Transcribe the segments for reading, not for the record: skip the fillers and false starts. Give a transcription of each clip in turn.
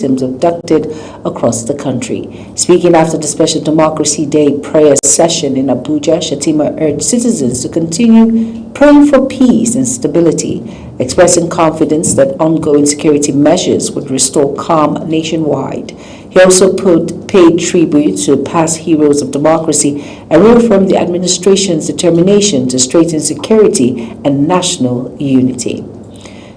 victims abducted across the country. Speaking after the Special Democracy Day prayer session in Abuja, Shettima urged citizens to continue praying for peace and stability, expressing confidence that ongoing security measures would restore calm nationwide. He also paid tribute to past heroes of democracy and reaffirmed the administration's determination to strengthen security and national unity.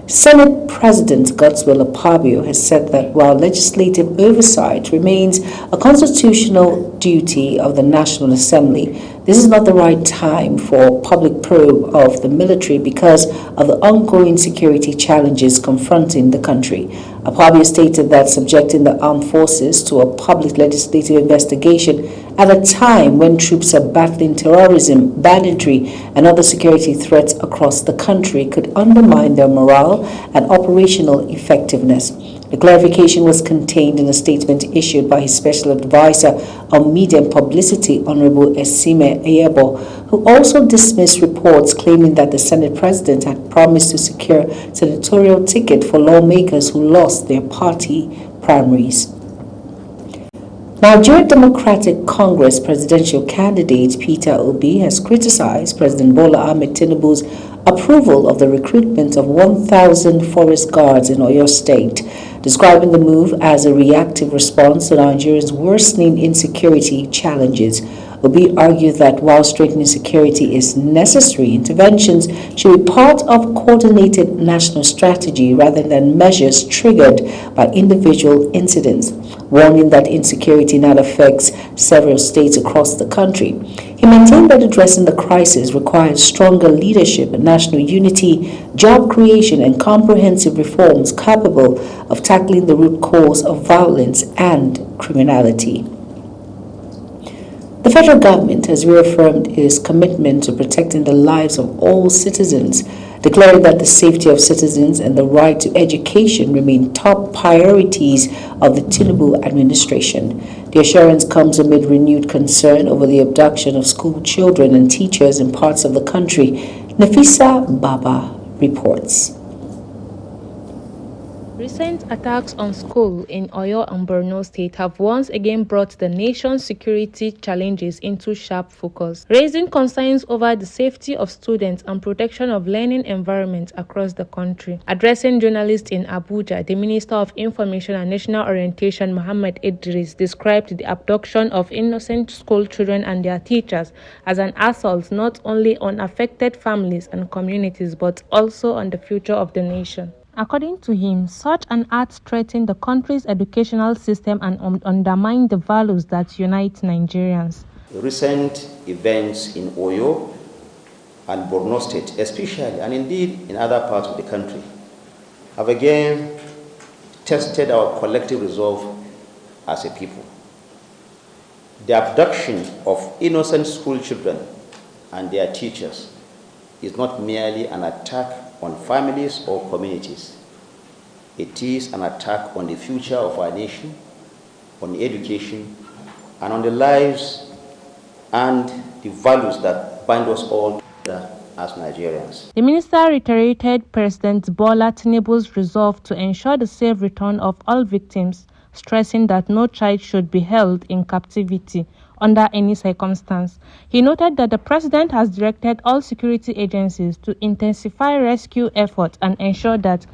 Senate President Godswill Akpabio has said that while legislative oversight remains a constitutional duty of the National Assembly, this is not the right time for public probe of the military because of the ongoing security challenges confronting the country. Akpabio stated that subjecting the armed forces to a public legislative investigation at a time when troops are battling terrorism, banditry, and other security threats across the country could undermine their morale and operational effectiveness. The clarification was contained in a statement issued by his special advisor on media and publicity, Honorable Esime Eyebo, who also dismissed reports claiming that the Senate President had promised to secure senatorial ticket for lawmakers who lost their party primaries. Nigeria Democratic Congress presidential candidate Peter Obi has criticized President Bola Ahmed Tinubu's approval of the recruitment of 1,000 forest guards in Oyo State, describing the move as a reactive response to Nigeria's worsening insecurity challenges. Obi argued that while strengthening security is necessary, interventions should be part of a coordinated national strategy rather than measures triggered by individual incidents, warning that insecurity now affects several states across the country. He maintained that addressing the crisis requires stronger leadership and national unity, job creation, and comprehensive reforms capable of tackling the root cause of violence and criminality. The federal government has reaffirmed its commitment to protecting the lives of all citizens, declaring that the safety of citizens and the right to education remain top priorities of the Tinubu administration. The assurance comes amid renewed concern over the abduction of school children and teachers in parts of the country. Nafisa Baba reports. Recent attacks on schools in Oyo and Borno State have once again brought the nation's security challenges into sharp focus, raising concerns over the safety of students and protection of learning environments across the country. Addressing journalists in Abuja, the Minister of Information and National Orientation, Muhammad Idris, described the abduction of innocent school children and their teachers as an assault not only on affected families and communities but also on the future of the nation. According to him, such an act threatens the country's educational system and undermines the values that unite Nigerians. Recent events in Oyo and Borno State, especially, and indeed in other parts of the country, have again tested our collective resolve as a people. The abduction of innocent school children and their teachers is not merely an attack on families or communities. It is an attack on the future of our nation, on education, and on the lives and the values that bind us all together as Nigerians. The minister reiterated President Bola Tinubu's resolve to ensure the safe return of all victims, stressing that no child should be held in captivity under any circumstance. He noted that the president has directed all security agencies to intensify rescue efforts and ensure that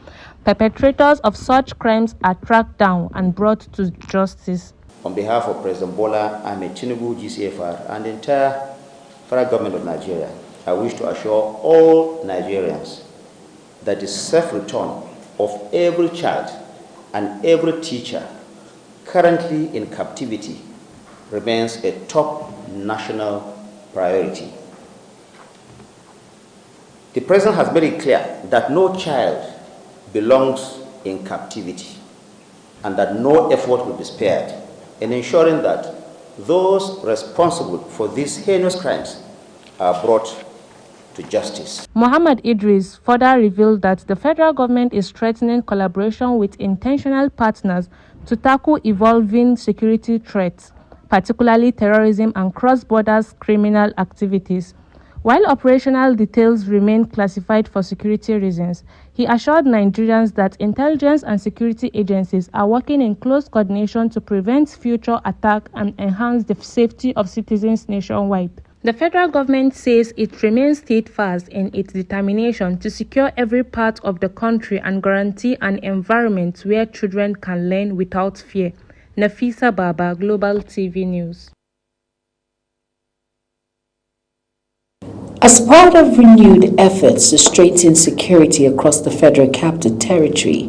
perpetrators of such crimes are tracked down and brought to justice. On behalf of President Bola Ahmed Tinubu, GCFR, and the entire federal government of Nigeria, I wish to assure all Nigerians that the safe return of every child and every teacher currently in captivity remains a top national priority. The President has made it clear that no child belongs in captivity and that no effort will be spared in ensuring that those responsible for these heinous crimes are brought to justice. Muhammad Idris further revealed that the federal government is strengthening collaboration with international partners to tackle evolving security threats, particularly terrorism and cross-border criminal activities. While operational details remain classified for security reasons, he assured Nigerians that intelligence and security agencies are working in close coordination to prevent future attacks and enhance the safety of citizens nationwide. The federal government says it remains steadfast in its determination to secure every part of the country and guarantee an environment where children can learn without fear. Nafisa Baba, Global TV News. As part of renewed efforts to strengthen security across the Federal Capital Territory,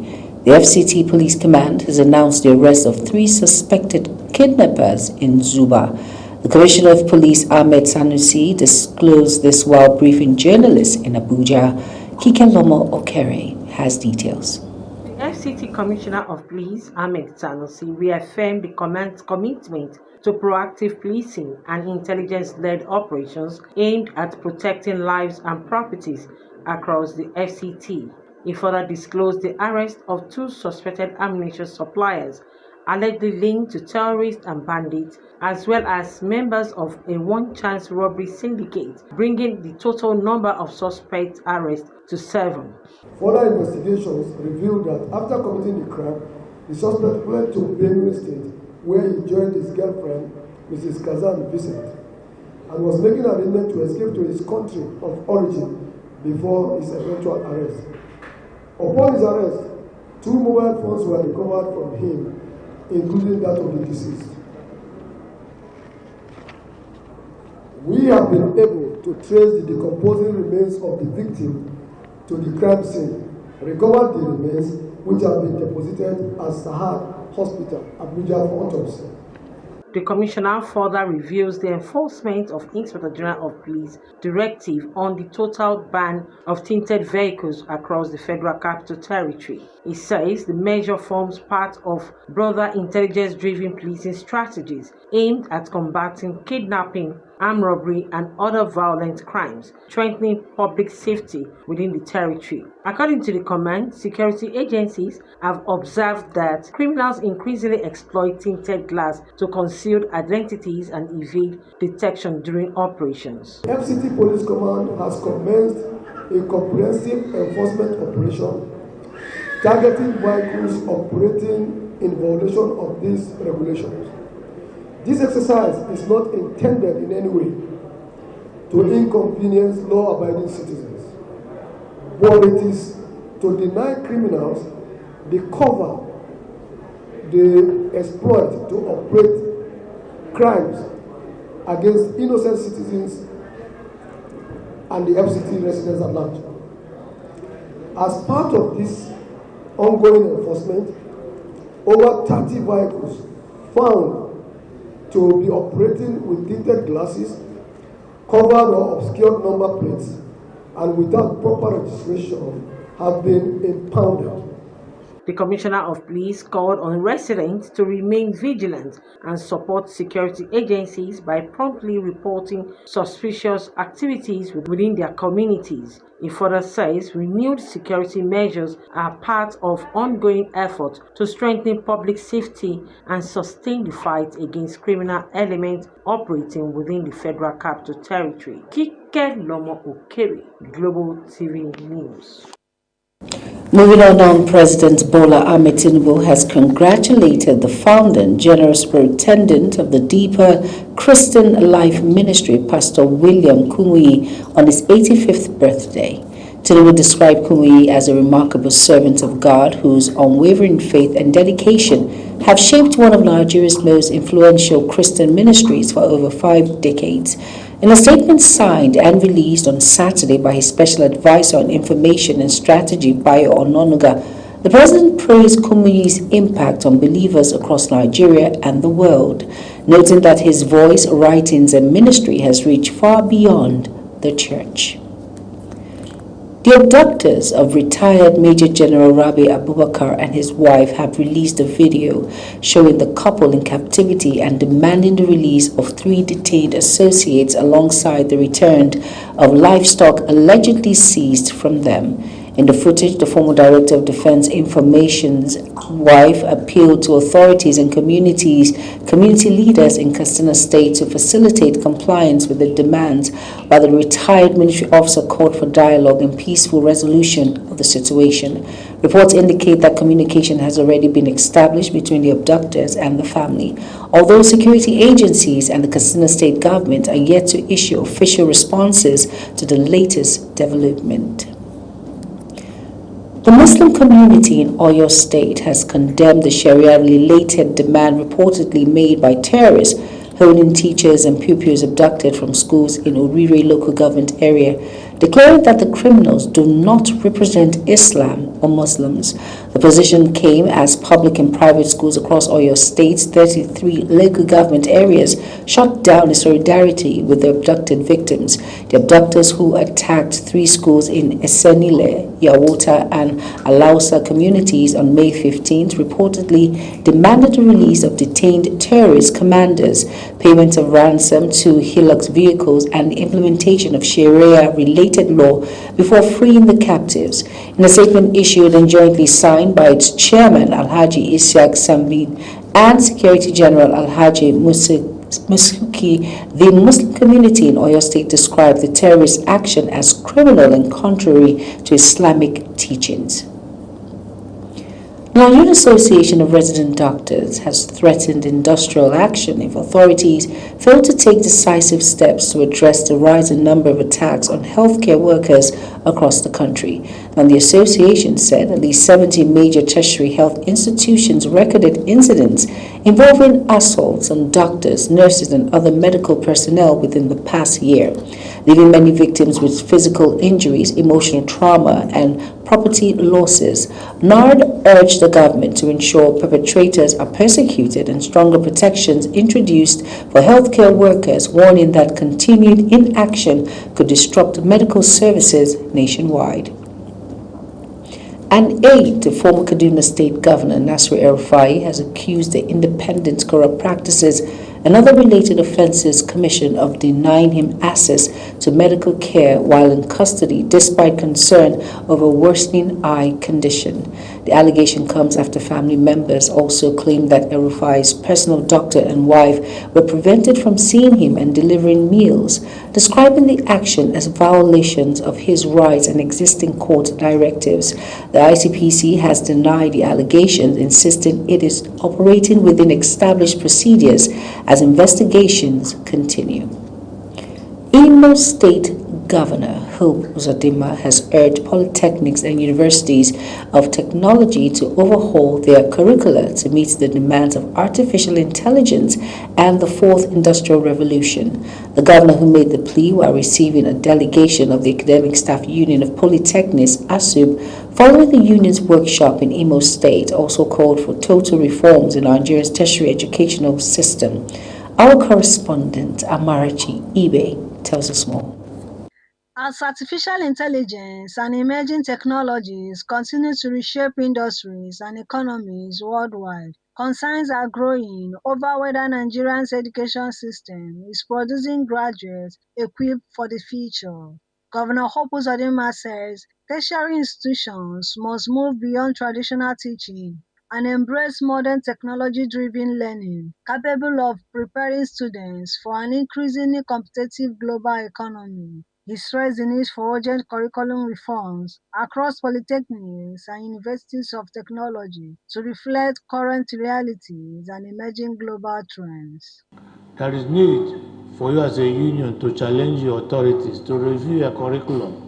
the FCT Police Command has announced the arrest of 3 suspected kidnappers in Zuba. The Commissioner of Police, Ahmed Sanusi, disclosed this while briefing journalists in Abuja. Kike Lomo Okere has details. The FCT Commissioner of Police, Ahmed Sanusi, reaffirmed the command's commitment to proactive policing and intelligence-led operations aimed at protecting lives and properties across the FCT. He further disclosed the arrest of 2 suspected ammunition suppliers allegedly linked to terrorists and bandits, as well as members of a one-chance robbery syndicate, bringing the total number of suspect arrests to 7. Further investigations revealed that after committing the crime, the suspect fled to Benue State, where he joined his girlfriend, Mrs. Kazan Vincent, and was making arrangements to escape to his country of origin before his eventual arrest. Upon his arrest, 2 mobile phones were recovered from him, including that of the deceased. We have been able to trace the decomposing remains of the victim to the crime scene, recovered the remains which have been deposited at Sahad Hospital, Abuja, for autopsy. The Commissioner further reveals the enforcement of Inspector General of Police directive on the total ban of tinted vehicles across the Federal Capital Territory. He says the measure forms part of broader intelligence-driven policing strategies aimed at combating kidnapping, armed robbery, and other violent crimes, strengthening public safety within the territory. According to the command, security agencies have observed that criminals increasingly exploit tinted glass to conceal identities and evade detection during operations. FCT Police Command has commenced a comprehensive enforcement operation targeting vehicles operating in violation of these regulations. This exercise is not intended in any way to inconvenience law-abiding citizens, but it is to deny criminals the cover they exploit to operate crimes against innocent citizens and the FCT residents at large. As part of this ongoing enforcement, over 30 vehicles found to be operating with tinted glasses, covered or obscured number plates, and without proper registration have been impounded. The Commissioner of Police called on residents to remain vigilant and support security agencies by promptly reporting suspicious activities within their communities. He further says renewed security measures are part of ongoing efforts to strengthen public safety and sustain the fight against criminal elements operating within the Federal Capital Territory. Kike Lomo Okere, Global TV News. Moving on now, President Bola Ahmed Tinubu has congratulated the founder and general superintendent of the Deeper Christian Life Ministry, Pastor William Kumuyi, on his 85th birthday. Tinubu described Kumuyi as a remarkable servant of God whose unwavering faith and dedication have shaped one of Nigeria's most influential Christian ministries for over 5 decades. In a statement signed and released on Saturday by his special advisor on information and strategy, Bayo Ononuga, the president praised Kumuyi's impact on believers across Nigeria and the world, noting that his voice, writings, and ministry has reached far beyond the church. The abductors of retired Major General Rabi Abubakar and his wife have released a video showing the couple in captivity and demanding the release of 3 detained associates alongside the return of livestock allegedly seized from them. In the footage, the former Director of Defense Information's wife appealed to authorities and community leaders in Katsina State to facilitate compliance with the demands, while the retired military officer called for dialogue and peaceful resolution of the situation. Reports indicate that communication has already been established between the abductors and the family, although security agencies and the Katsina State government are yet to issue official responses to the latest development. The Muslim community in Oyo State has condemned the Sharia-related demand reportedly made by terrorists holding teachers and pupils abducted from schools in Orire local government area, declaring that the criminals do not represent Islam or Muslims. The position came as public and private schools across Oyo State's 33 local government areas shut down in solidarity with the abducted victims. The abductors who attacked 3 schools in Esenile, Yawota, and Alausa communities on May 15th reportedly demanded the release of detained terrorist commanders, payment of ransom to Hilux vehicles, and the implementation of Sharia-related law before freeing the captives. In a statement issued and jointly signed by its chairman, Alhaji Isiaq Sambin, and Secretary General Alhaji Musuki, the Muslim community in Oyo State described the terrorist action as criminal and contrary to Islamic teachings. Nigerian Association of Resident Doctors has threatened industrial action if authorities fail to take decisive steps to address the rising number of attacks on healthcare workers across the country. And the association said at least 70 major tertiary health institutions recorded incidents involving assaults on doctors, nurses, and other medical personnel within the past year, leaving many victims with physical injuries, emotional trauma, and property losses. NARD urged the government to ensure perpetrators are persecuted and stronger protections introduced for healthcare workers, warning that continued inaction could disrupt medical services nationwide. An aide to former Kaduna State Governor Nasir El-Rufai has accused the Independent Corrupt Practices and Other Related Offences Commission of denying him access to medical care while in custody despite concern over worsening eye condition. The allegation comes after family members also claimed that El-Rufai's personal doctor and wife were prevented from seeing him and delivering meals, describing the action as violations of his rights and existing court directives. The ICPC has denied the allegations, insisting it is operating within established procedures as investigations continue. Imo State Governor Hope Uzodinma has urged polytechnics and universities of technology to overhaul their curricula to meet the demands of artificial intelligence and the fourth industrial revolution. The governor, who made the plea while receiving a delegation of the Academic Staff Union of Polytechnics, ASUB, following the union's workshop in Imo State, also called for total reforms in Nigeria's tertiary educational system. Our correspondent, Amarachi Ibe, tells us more. As artificial intelligence and emerging technologies continue to reshape industries and economies worldwide, concerns are growing over whether Nigeria's education system is producing graduates equipped for the future. Governor Hope Uzodinma says tertiary institutions must move beyond traditional teaching and embrace modern technology-driven learning capable of preparing students for an increasingly competitive global economy. He stressed the need for urgent curriculum reforms across polytechnics and universities of technology to reflect current realities and emerging global trends. There is need for you as a union to challenge your authorities to review your curriculum,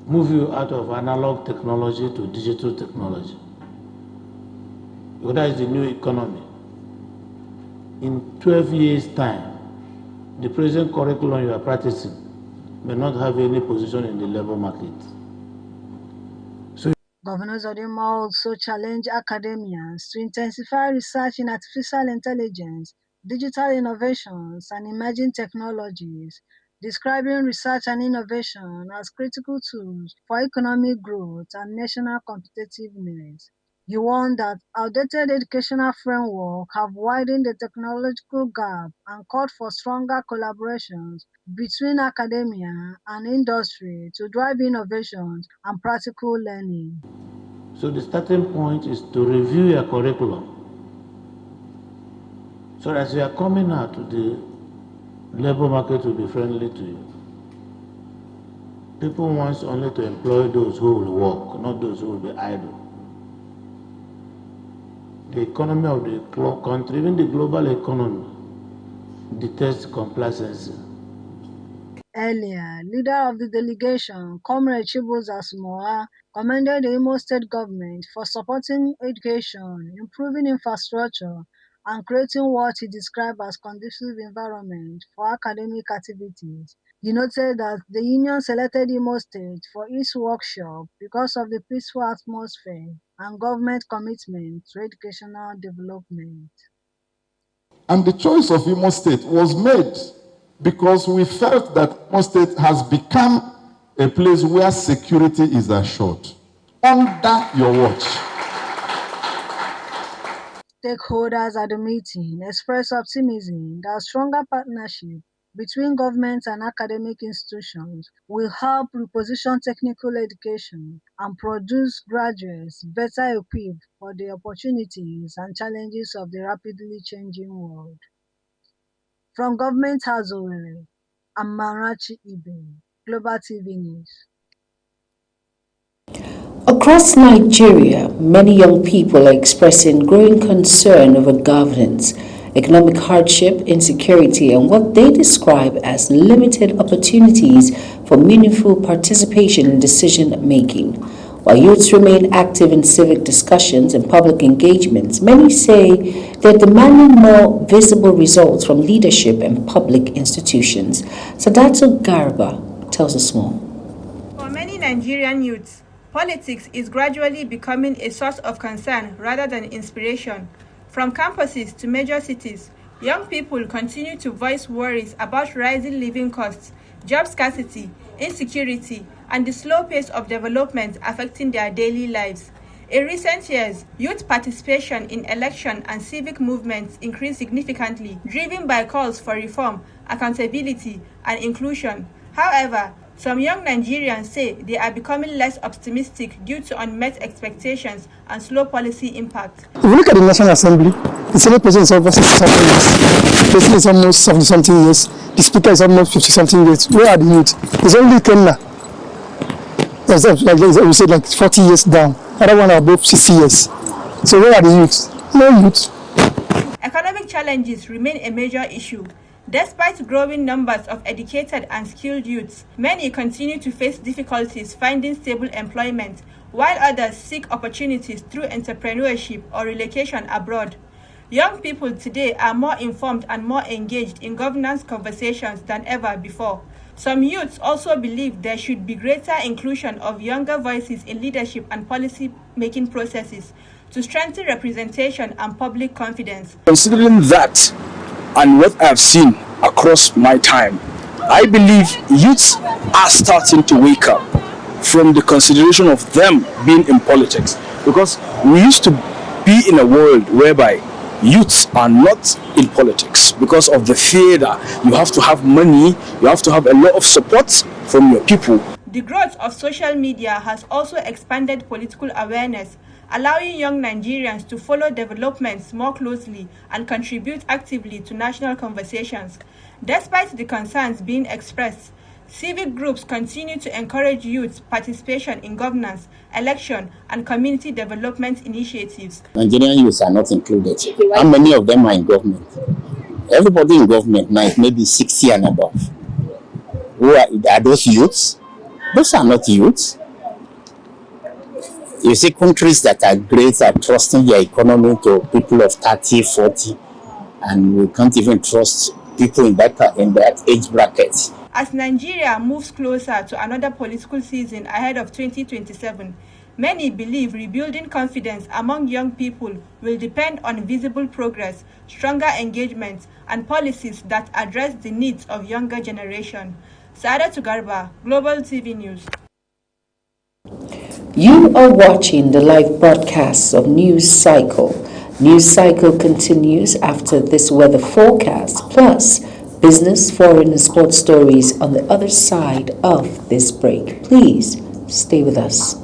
move you out of analog technology to digital technology. Because that is the new economy. In 12 years' time, the present curriculum you are practicing may not have any position in the labor market. Governor Uzodinma also challenged academians to intensify research in artificial intelligence, digital innovations, and emerging technologies, describing research and innovation as critical tools for economic growth and national competitiveness. He warned that outdated educational framework have widened the technological gap and called for stronger collaborations between academia and industry to drive innovations and practical learning. So the starting point is to review your curriculum. So as you are coming out, the labor market will be friendly to you. People want only to employ those who will work, not those who will be idle. The economy of the country, even the global economy, detests complacency. Earlier, leader of the delegation, Comrade Chibuza Sumoa, commended the Imo State government for supporting education, improving infrastructure, and creating what he described as conducive environment for academic activities. He noted that the union selected Imo State for its workshop because of the peaceful atmosphere and government commitment to educational development. And the choice of Imo State was made because we felt that Imo State has become a place where security is assured under your watch. Stakeholders at the meeting expressed optimism that stronger partnership between government and academic institutions will help reposition technical education and produce graduates better equipped for the opportunities and challenges of the rapidly changing world. From Government House Owerri, I'm Marachi Ibe, Global TV News. Across Nigeria, many young people are expressing growing concern over governance, economic hardship, insecurity, and what they describe as limited opportunities for meaningful participation in decision-making. While youths remain active in civic discussions and public engagements, many say they're demanding more visible results from leadership and public institutions. Sadatu Garba tells us more. For many Nigerian youths, politics is gradually becoming a source of concern rather than inspiration. From campuses to major cities, young people continue to voice worries about rising living costs, job scarcity, insecurity, and the slow pace of development affecting their daily lives. In recent years, youth participation in election and civic movements increased significantly, driven by calls for reform, accountability, and inclusion. However, some young Nigerians say they are becoming less optimistic due to unmet expectations and slow policy impact. If you look at the National Assembly, the Senate President is over 60-something years, the President is almost 70-something years, the Speaker is almost 50-something years. Where are the youth? There's only Kenya. Like we said, like 40 years down. Other one are above 60 years. So where are the youths? No youth. Economic challenges remain a major issue. Despite growing numbers of educated and skilled youths, many continue to face difficulties finding stable employment, while others seek opportunities through entrepreneurship or relocation abroad. Young people today are more informed and more engaged in governance conversations than ever before. Some youths also believe there should be greater inclusion of younger voices in leadership and policy-making processes to strengthen representation and public confidence. Considering that and what I've seen across my time, I believe youths are starting to wake up from the consideration of them being in politics, because we used to be in a world whereby youths are not in politics because of the fear that you have to have money, you have to have a lot of support from your people. The growth of social media has also expanded political awareness, allowing young Nigerians to follow developments more closely and contribute actively to national conversations. Despite the concerns being expressed, civic groups continue to encourage youth participation in governance, election, and community development initiatives. Nigerian youths are not included. How many of them are in government? Everybody in government now is maybe 60 and above. Who are those youths? Those are not youths. You see, countries that are great are trusting their economy to people of 30, 40, and we can't even trust people in that age bracket. As Nigeria moves closer to another political season ahead of 2027, many believe rebuilding confidence among young people will depend on visible progress, stronger engagement, and policies that address the needs of younger generation. Sadatu Garba, Global TV News. You are watching the live broadcasts of News Cycle. News Cycle continues after this weather forecast, plus business, foreign, and sports stories on the other side of this break. Please stay with us.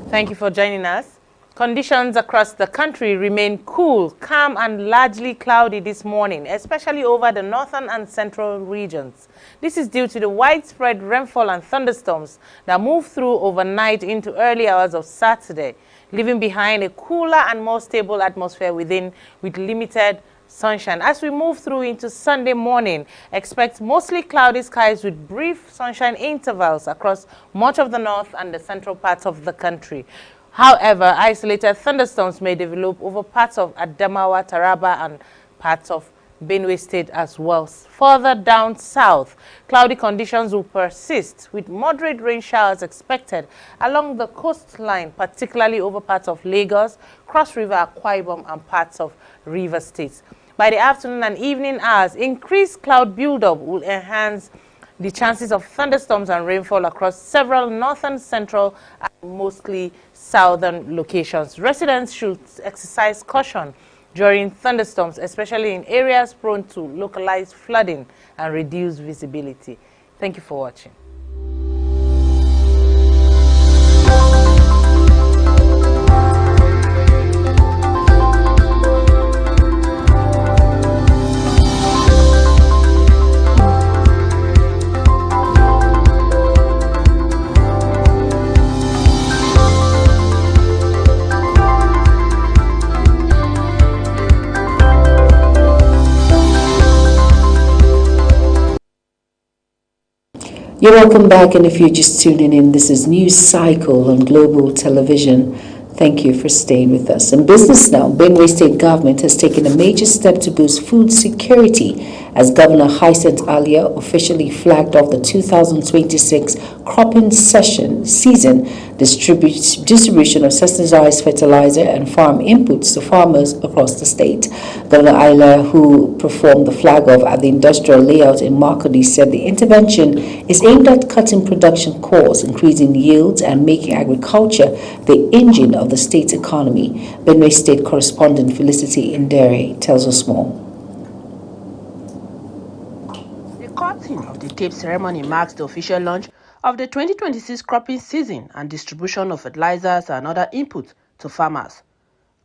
Thank you for joining us. Conditions across the country remain cool, calm, and largely cloudy this morning, especially over the northern and central regions. This is due to the widespread rainfall and thunderstorms that moved through overnight into early hours of Saturday, leaving behind a cooler and more stable atmosphere within with limited sunshine. As we move through into Sunday morning, expect mostly cloudy skies with brief sunshine intervals across much of the north and the central parts of the country. However, isolated thunderstorms may develop over parts of Adamawa, Taraba, and parts of Benue State as well. Further down south, cloudy conditions will persist with moderate rain showers expected along the coastline, particularly over parts of Lagos, Cross River, Akwa Ibom, and parts of River State. By the afternoon and evening hours, increased cloud buildup will enhance the chances of thunderstorms and rainfall across several northern, central, and mostly southern locations. Residents should exercise caution during thunderstorms, especially in areas prone to localized flooding and reduced visibility. Thank you for watching. You're welcome back, and if you're just tuning in, this is News Cycle on Global Television. Thank you for staying with us. In business now, Benue State government has taken a major step to boost food security as Governor Hyacinth Alia officially flagged off the 2026 cropping season distribution of subsidized fertilizer and farm inputs to farmers across the state. Governor Alia, who performed the flag off at the industrial layout in Makurdi, said the intervention is aimed at cutting production costs, increasing yields, and making agriculture the engine of the state's economy. Benue State correspondent Felicity Indere tells us more. The cutting of the tape ceremony marks the official launch of the 2026 cropping season and distribution of fertilizers and other inputs to farmers.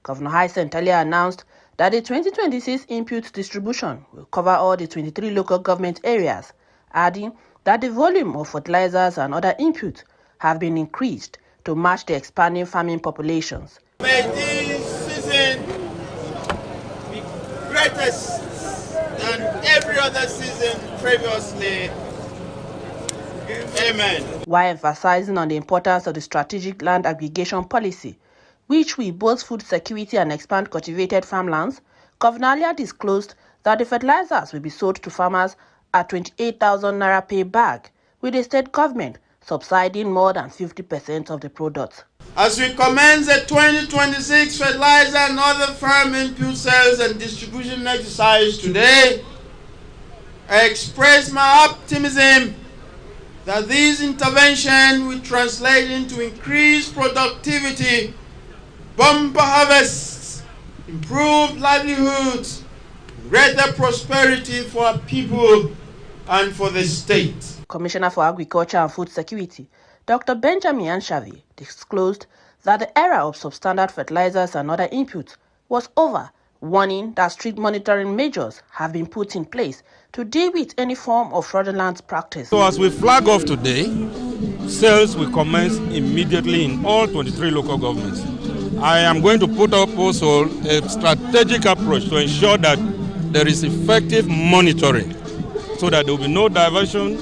Governor Hyacinth Alia announced that the 2026 input distribution will cover all the 23 local government areas, adding that the volume of fertilizers and other inputs have been increased to match the expanding farming populations. May this season be greatest than every other season previously. Amen. While emphasizing on the importance of the strategic land aggregation policy, which will boost food security and expand cultivated farmlands, Governor Alia disclosed that the fertilizers will be sold to farmers at 28,000 naira per bag, with the state government subsiding more than 50% of the products. As we commence the 2026 fertilizer and other farm input sales and distribution exercise today, I express my optimism that this intervention will translate into increased productivity, bumper harvests, improved livelihoods, greater prosperity for our people and for the state. Commissioner for Agriculture and Food Security, Dr. Benjamin Anshavi, disclosed that the era of substandard fertilizers and other inputs was over, warning that strict monitoring measures have been put in place to deal with any form of fraudulent practice. So as we flag off today, sales will commence immediately in all 23 local governments. I am going to put up also a strategic approach to ensure that there is effective monitoring so that there will be no diversion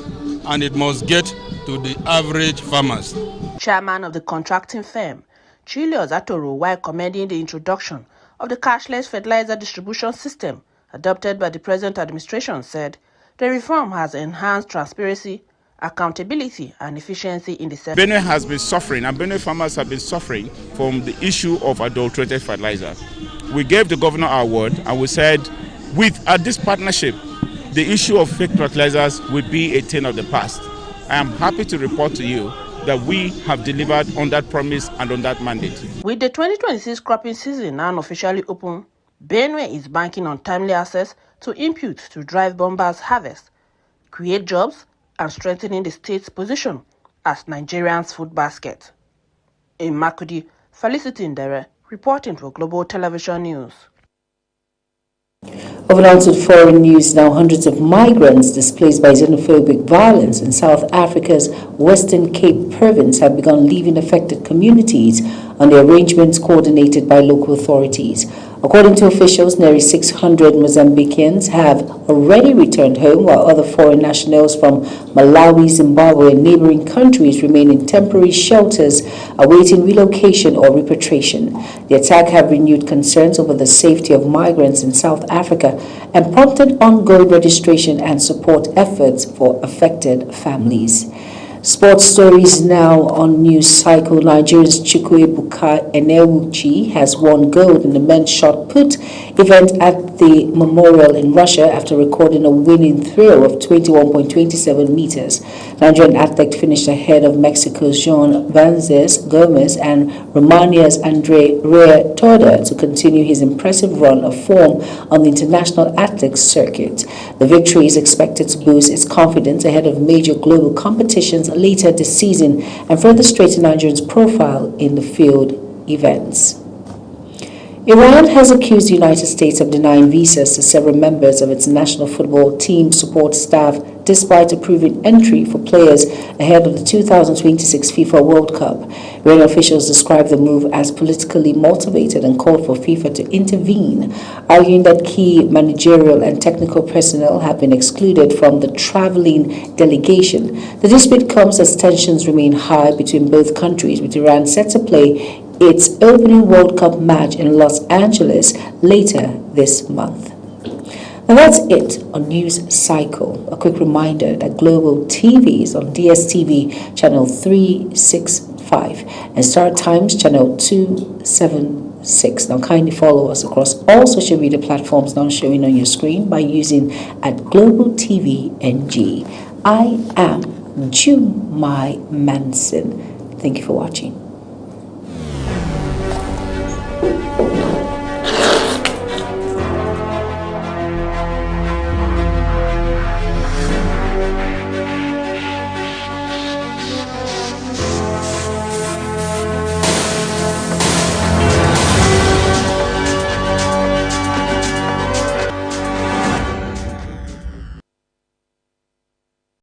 and it must get to the average farmers. Chairman of the contracting firm, Julius Atoro, while commending the introduction of the cashless fertilizer distribution system adopted by the present administration, said the reform has enhanced transparency, accountability, and efficiency in the sector. Benue has been suffering, and Benue farmers have been suffering from the issue of adulterated fertilizer. We gave the governor our word, and we said, with this partnership, the issue of fake fertilizers will be a thing of the past. I am happy to report to you that we have delivered on that promise and on that mandate. With the 2026 cropping season now officially open, Benue is banking on timely access to inputs to drive Bomba's harvest, create jobs, and strengthening the state's position as Nigerians' food basket. In Makudi, Felicity Ndere, reporting for Global Television News. Over now to foreign news now. Hundreds of migrants displaced by xenophobic violence in South Africa's Western Cape province have begun leaving affected communities under arrangements coordinated by local authorities. According to officials, nearly 600 Mozambicans have already returned home, while other foreign nationals from Malawi, Zimbabwe, and neighboring countries remain in temporary shelters awaiting relocation or repatriation. The attack have renewed concerns over the safety of migrants in South Africa and prompted ongoing registration and support efforts for affected families. Sports stories now on News Cycle. Nigeria's Chukwuebuka Enewuchi has won gold in the men's shot put event at the Memorial in Russia after recording a winning throw of 21.27 meters. Nigerian athlete finished ahead of Mexico's Jean Vanzes Gomez and Romania's Andrei Rea Toda to continue his impressive run of form on the international athletics circuit. The victory is expected to boost its confidence ahead of major global competitions later this season and further strengthen Nigeria's profile in the field events. Iran has accused the United States of denying visas to several members of its national football team support staff despite approving entry for players ahead of the 2026 FIFA World Cup. Iranian officials described the move as politically motivated and called for FIFA to intervene, arguing that key managerial and technical personnel have been excluded from the traveling delegation. The dispute comes as tensions remain high between both countries, with Iran set to play its opening World Cup match in Los Angeles later this month. And that's it on News Cycle. A quick reminder that Global TV is on DSTV channel 365 and Star Times channel 276. Now kindly follow us across all social media platforms now showing on your screen by using @GlobalTVNG. I am Jumai Manson. Thank you for watching.